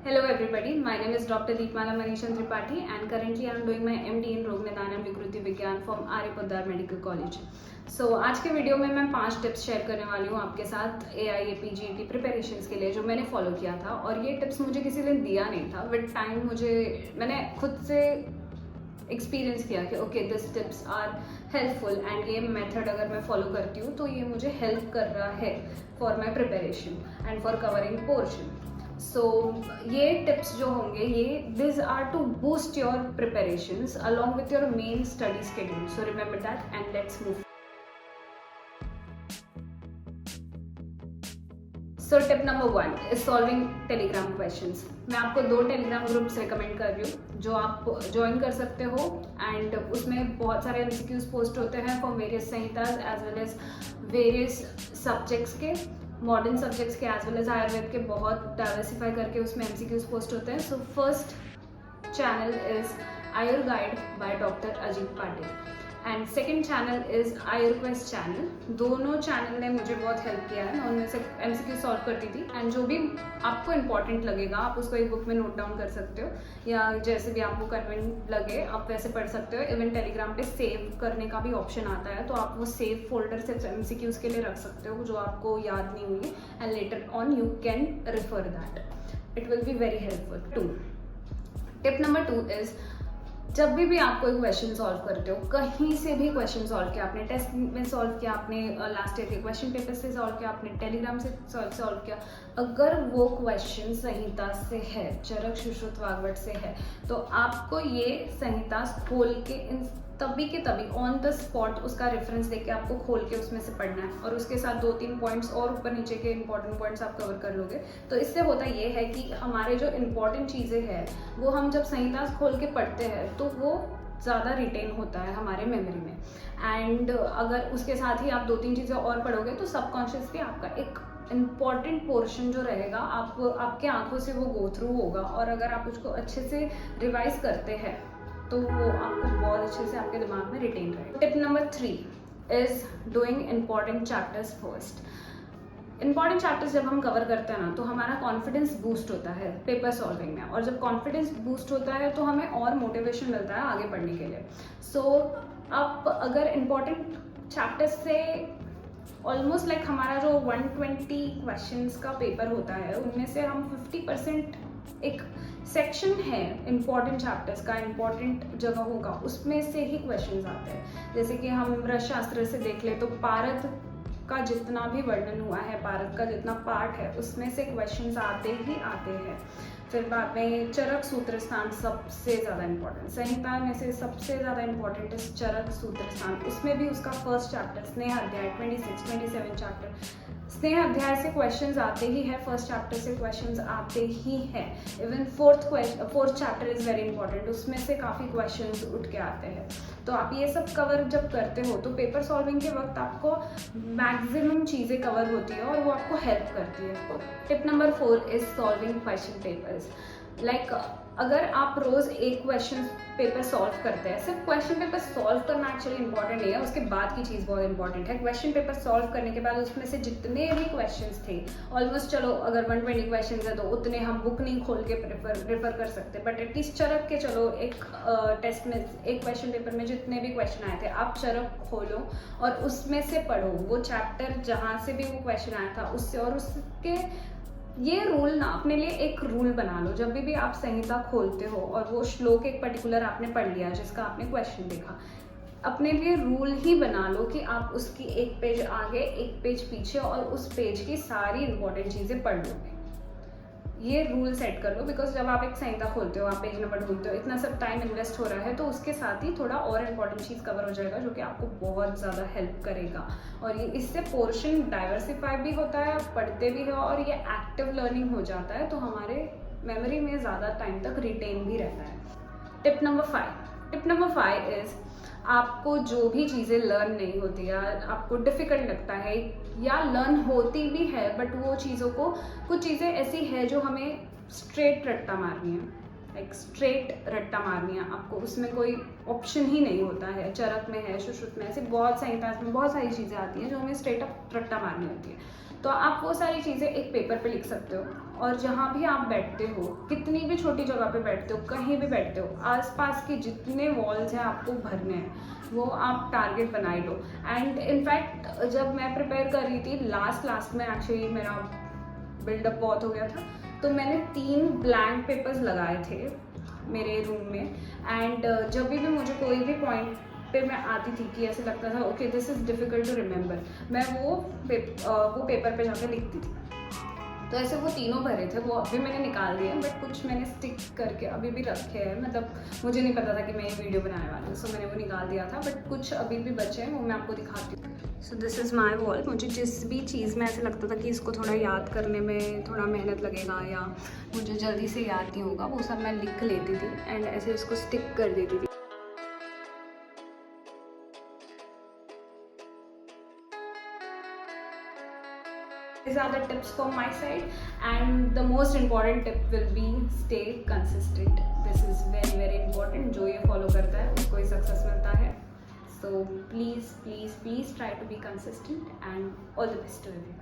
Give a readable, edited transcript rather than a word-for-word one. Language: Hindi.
Hello everybody, my name is Dr. Deepmala Manishan Tripathi and currently I am doing my MD in रोग निदान एवं विकृति विज्ञान from Arya Poddar medical college. आज के वीडियो में मैं 5 टिप्स शेयर करने वाली हूँ आपके साथ AIAP GET प्रिपरेशंस के लिए जो मैंने फॉलो किया था। और ये टिप्स मुझे किसी ने दिया नहीं था, विद टाइम मैंने खुद से एक्सपीरियंस किया कि okay this tips are helpful and ये मेथड अगर मैं फॉलो करती हूँ तो ये मुझे हेल्प कर रहा है for my preparation and for covering portion. ये टिप्स जो होंगे ये this are to boost your preparations along with your main study schedule. So remember that and let's move. So tip number 1 is solving Telegram questions. मैं आपको 2 टेलीग्राम ग्रुप्स रिकमेंड कर रही हूँ जो आप ज्वाइन कर सकते हो एंड उसमें बहुत सारे MCQs पोस्ट होते हैं फॉर वेरियस संहिताज as well as various subjects के, मॉडर्न सब्जेक्ट्स के एज वेल एज आयुर्वेद के, बहुत डाइवर्सिफाई करके उसमें MCQs पोस्ट होते हैं। So first channel is Ayur guide by doctor Ajit Patil and second channel is Ayurvest channel. दोनों चैनल ने मुझे बहुत हेल्प किया है। मैं उनमें से MCQ सॉल्व करती थी एंड जो भी आपको इंपॉर्टेंट लगेगा आप उसको एक बुक में नोट डाउन कर सकते हो या जैसे भी आपको कन्वीनियंट लगे आप वैसे पढ़ सकते हो। इवन टेलीग्राम पे सेव करने का भी ऑप्शन आता है तो आप वो सेव फोल्डर से MCQs के लिए रख सकते हो जो आपको याद नहीं हुई and later on you can refer that, it will be very helpful. Tip number 2 is जब भी आप कोई क्वेश्चन सॉल्व करते हो, कहीं से भी क्वेश्चन सॉल्व किया, आपने टेस्ट में सॉल्व किया, आपने लास्ट ईयर के क्वेश्चन पेपर से सॉल्व किया, आपने टेलीग्राम से सॉल्व किया, अगर वो क्वेश्चन संहिता से है, चरक सुश्रुत वाग्भट से है, तो आपको ये संहिता खोल के तभी के तभी ऑन द स्पॉट उसका रेफरेंस देके आपको खोल के उसमें से पढ़ना है और उसके साथ 2-3 पॉइंट्स और ऊपर नीचे के इंपॉर्टेंट पॉइंट्स आप कवर कर लोगे। तो इससे होता ये है कि हमारे जो इंपॉर्टेंट चीज़ें हैं वो हम जब संहिता खोल के पढ़ते हैं तो वो ज़्यादा रिटेन होता है हमारे मेमोरी में। एंड अगर उसके साथ ही आप 2-3 चीज़ें और पढ़ोगे तो सबकॉन्शियसली आपका एक इम्पॉर्टेंट पोर्शन जो रहेगा आपके आंखों से वो गो थ्रू होगा और अगर आप उसको अच्छे से रिवाइज करते हैं तो वो आपको बहुत अच्छे से आपके दिमाग में रिटेन रहेगा। Tip number 3 is doing important chapters first. Important chapters जब हम कवर करते हैं ना तो हमारा कॉन्फिडेंस बूस्ट होता है पेपर सॉल्विंग में, और जब कॉन्फिडेंस बूस्ट होता है तो हमें और मोटिवेशन मिलता है आगे पढ़ने के लिए। आप अगर इम्पॉर्टेंट चैप्टर्स से ऑलमोस्ट लाइक हमारा जो 120 क्वेश्चंस का पेपर होता है उनमें से हम 50% एक सेक्शन है इम्पॉर्टेंट चैप्टर्स का, इम्पॉर्टेंट जगहों का, उसमें से ही क्वेश्चंस आते हैं। जैसे कि हम रस शास्त्र से देख ले तो पारद का जितना भी वर्णन हुआ है, पारद का जितना पार्ट है उसमें से क्वेश्चंस आते ही आते हैं। फिर बाद में चरक सूत्र स्थान सबसे ज़्यादा इम्पॉर्टेंट, संहिता में से सबसे ज़्यादा इम्पॉर्टेंट है चरक सूत्र स्थान। उसमें भी उसका फर्स्ट चैप्टर स्नेह अध्याय 26-27 चैप्टर स्नेह अध्याय से क्वेश्चंस आते ही है, फर्स्ट चैप्टर से क्वेश्चंस आते ही है। Even fourth chapter is very important, उसमें से काफ़ी क्वेश्चंस उठ के आते हैं। तो आप ये सब कवर जब करते हो तो पेपर सॉल्विंग के वक्त आपको मैक्सिमम चीज़ें कवर होती है और वो आपको हेल्प करती है। Tip number 4 is solving question papers. Like अगर आप रोज़ एक क्वेश्चन पेपर सॉल्व करते हैं, सिर्फ क्वेश्चन पेपर सॉल्व करना एक्चुअली इंपॉर्टेंट नहीं है, उसके बाद की चीज़ बहुत इंपॉर्टेंट है। क्वेश्चन पेपर सॉल्व करने के बाद उसमें से जितने भी क्वेश्चंस थे, ऑलमोस्ट चलो अगर 120 क्वेश्चंस है तो उतने हम बुक नहीं खोल के रेफर कर सकते, बट एटलीस्ट चरक के चलो एक टेस्ट में एक क्वेश्चन पेपर में जितने भी क्वेश्चन आए थे आप चरक खोलो और उसमें से पढ़ो, वो चैप्टर जहाँ से भी वो क्वेश्चन आया था उससे, और उसके ये रूल ना अपने लिए एक रूल बना लो। जब भी आप संहिता खोलते हो और वो श्लोक एक पर्टिकुलर आपने पढ़ लिया जिसका आपने क्वेश्चन देखा, अपने लिए रूल ही बना लो कि आप उसकी एक पेज आगे एक पेज पीछे और उस पेज की सारी इंपॉर्टेंट चीज़ें पढ़ लोगे। ये रूल सेट कर लो, बिकॉज जब आप एक संहिता खोलते हो, आप पेज नंबर ढूंढते हो, इतना सब टाइम इन्वेस्ट हो रहा है तो उसके साथ ही थोड़ा और इम्पॉर्टेंट चीज़ कवर हो जाएगा जो कि आपको बहुत ज़्यादा हेल्प करेगा। और ये इससे पोर्शन डाइवर्सिफाई भी होता है, आप पढ़ते भी हो और ये एक्टिव लर्निंग हो जाता है तो हमारे मेमोरी में ज़्यादा टाइम तक रिटेन भी रहता है। टिप नंबर 5 इज़ आपको जो भी चीज़ें लर्न नहीं होती या आपको डिफ़िकल्ट लगता है या लर्न होती भी है बट वो चीज़ों को, कुछ चीज़ें ऐसी है जो हमें स्ट्रेट रट्टा मारनी है, लाइक स्ट्रेट रट्टा मारनी है आपको, उसमें कोई ऑप्शन ही नहीं होता है। चरक में है, सुश्रुत में, ऐसे बहुत संहिता में बहुत सारी चीज़ें आती हैं जो हमें स्ट्रेट अप रट्टा मारनी होती है। तो आप वो सारी चीज़ें एक पेपर पे लिख सकते हो और जहाँ भी आप बैठते हो, कितनी भी छोटी जगह पे बैठते हो, कहीं भी बैठते हो, आसपास के जितने वॉल्स हैं आपको भरने हैं, वो आप टारगेट बनाए लो। एंड इनफैक्ट जब मैं प्रिपेयर कर रही थी लास्ट में, एक्चुअली मेरा बिल्डअप बहुत हो गया था, तो मैंने 3 ब्लैंक पेपर्स लगाए थे मेरे रूम में। एंड जब भी मुझे कोई भी पॉइंट पे मैं आती थी कि ऐसे लगता था okay this is difficult to remember, मैं वो पेपर पे जाकर लिखती थी। तो ऐसे वो तीनों भरे थे, वो अभी मैंने निकाल दिए, बट कुछ मैंने स्टिक करके अभी भी रखे हैं। मतलब मुझे नहीं पता था कि मैं ये वीडियो बनाने वाली हूँ, सो मैंने वो निकाल दिया था, बट कुछ अभी भी बचे हैं, वो मैं आपको दिखाती हूँ। So this is my wall. मुझे जिस भी चीज़ में ऐसे लगता था कि इसको थोड़ा याद करने में थोड़ा मेहनत लगेगा या मुझे जल्दी से याद नहीं होगा, वो सब मैं लिख लेती थी एंड ऐसे इसको स्टिक कर देती थी। These are the tips from my side, and the most important tip will be stay consistent. This is very important. जो ये follow करता है उसको ही success मिलता है. So please try to be consistent, and all the best to everyone.